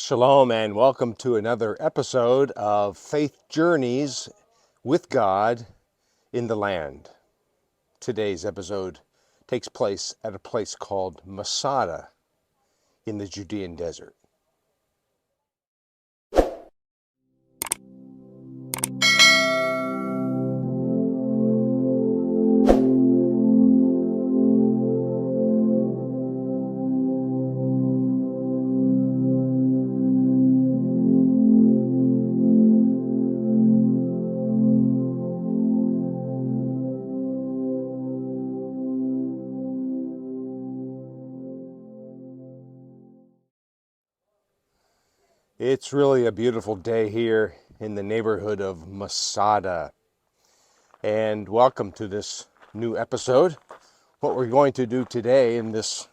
Shalom and welcome to another episode of Faith Journeys with God in the Land. Today's episode takes place at a place called Masada in the Judean desert. It's really a beautiful day here in the neighborhood of Masada. And welcome to this new episode. What we're going to do today in this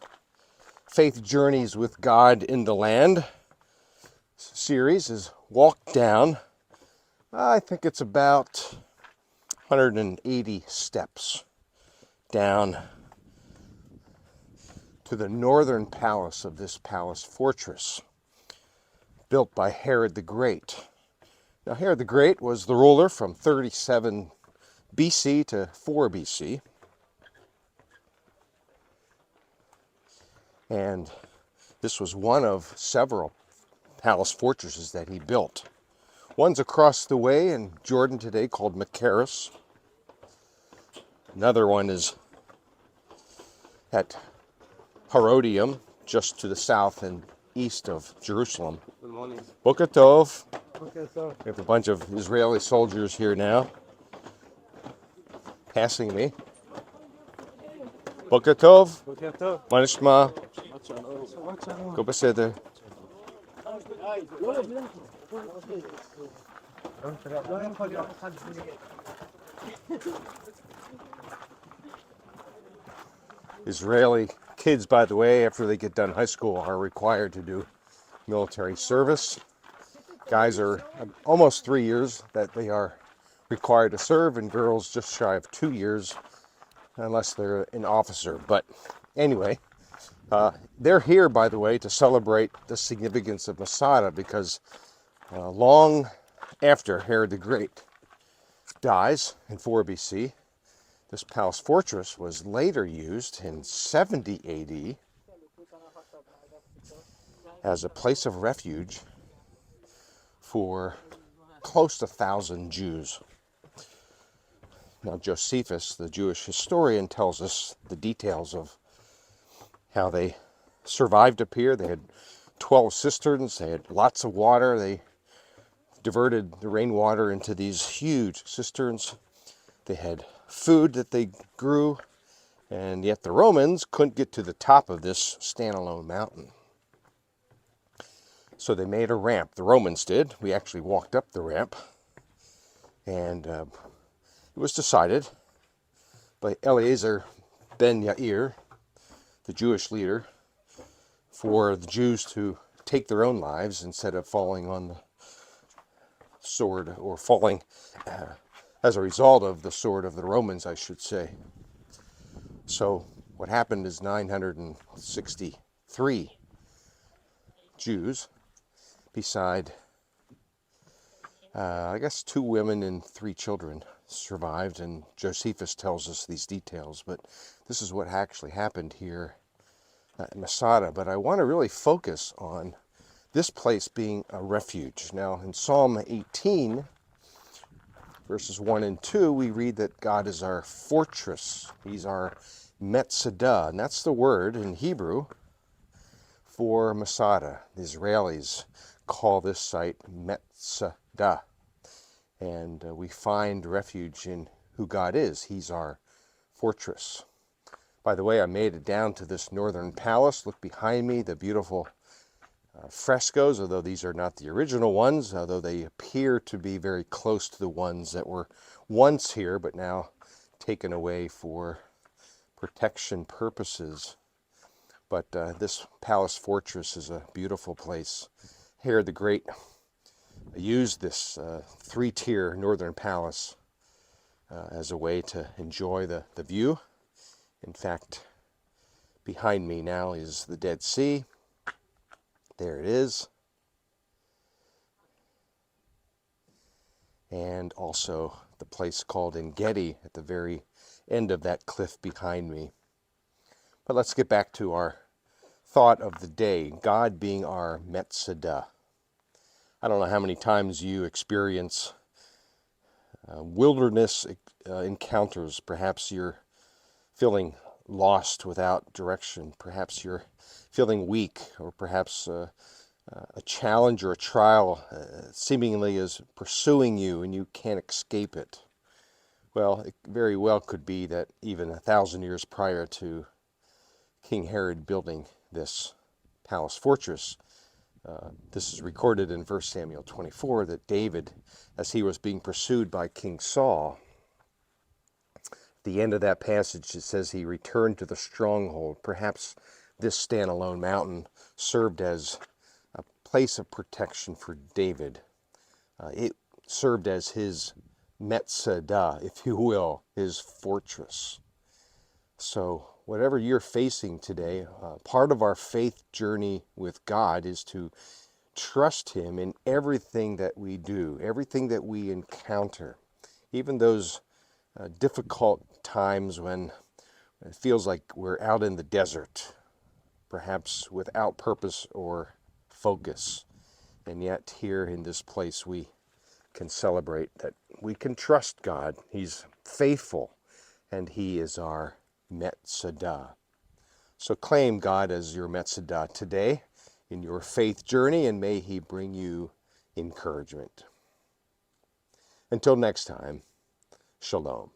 Faith Journeys with God in the Land series is walk down, I think it's about 180 steps down to the northern palace of this palace fortress, built by Herod the Great. Now, Herod the Great was the ruler from 37 BC to 4 BC. And this was one of several palace fortresses that he built. One's across the way in Jordan today called Machaerus. Another one is at Herodium, just to the south and east of Jerusalem. Good morning. Boker Tov. Okay, so We have a bunch of Israeli soldiers here now, passing me. Boker Tov. okay, so Ma nishma? what's on? Go beseder. Israeli kids, by the way, after they get done high school, are required to do military service. Guys are almost 3 years that they are required to serve, and girls just shy of 2 years, unless they're an officer. But anyway, they're here, by the way, to celebrate the significance of Masada, because long after Herod the Great dies in 4 BC, this palace fortress was later used in 70 AD as a place of refuge for close to 1,000 Jews. Now, Josephus, the Jewish historian, tells us the details of how they survived up here. They had 12 cisterns, they had lots of water. They diverted the rainwater into these huge cisterns. They had food that they grew, and yet the Romans couldn't get to the top of this standalone mountain. So they made a ramp. The Romans did. We actually walked up the ramp, and it was decided by Eleazar ben Yair, the Jewish leader, for the Jews to take their own lives instead of falling on the sword, or falling as a result of the sword of the Romans, I should say. So what happened is 963 Jews, beside I guess 2 women and 3 children, survived, and Josephus tells us these details. But this is what actually happened here at Masada. But I want to really focus on this place being a refuge. Now, in Psalm 18, verses 1 and 2, we read that God is our fortress. He's our Metzada, and that's the word in Hebrew for Masada. The Israelis call this site Metzada, and we find refuge in who God is. He's our fortress. By the way, I made it down to this northern palace. Look behind me, the beautiful frescoes, although these are not the original ones, although they appear to be very close to the ones that were once here, but now taken away for protection purposes. But this palace fortress is a beautiful place. Herod the Great used this 3-tier northern palace as a way to enjoy the view. In fact, behind me now is the Dead Sea. There it is. and also the place called En-Gedi at the very end of that cliff behind me. But let's get back to our thought of the day, God being our Metzada. I don't know how many times you experience wilderness encounters. Perhaps you're feeling lost without direction. Perhaps you're feeling weak, or perhaps a challenge or a trial seemingly is pursuing you and you can't escape it. Well, it very well could be that even 1,000 years prior to King Herod building this palace fortress, this is recorded in 1 Samuel 24, that David, as he was being pursued by King Saul, at the end of that passage, it says he returned to the stronghold. Perhaps this standalone mountain served as a place of protection for David. It served as his Metzada, if you will, his fortress. So whatever you're facing today, part of our faith journey with God is to trust Him in everything that we do, everything that we encounter, even those difficult times when it feels like we're out in the desert, perhaps without purpose or focus. And yet here in this place we can celebrate that we can trust God. He's faithful and He is our Metzada. So claim God as your Metzada today in your faith journey, and may He bring you encouragement. Until next time, Shalom.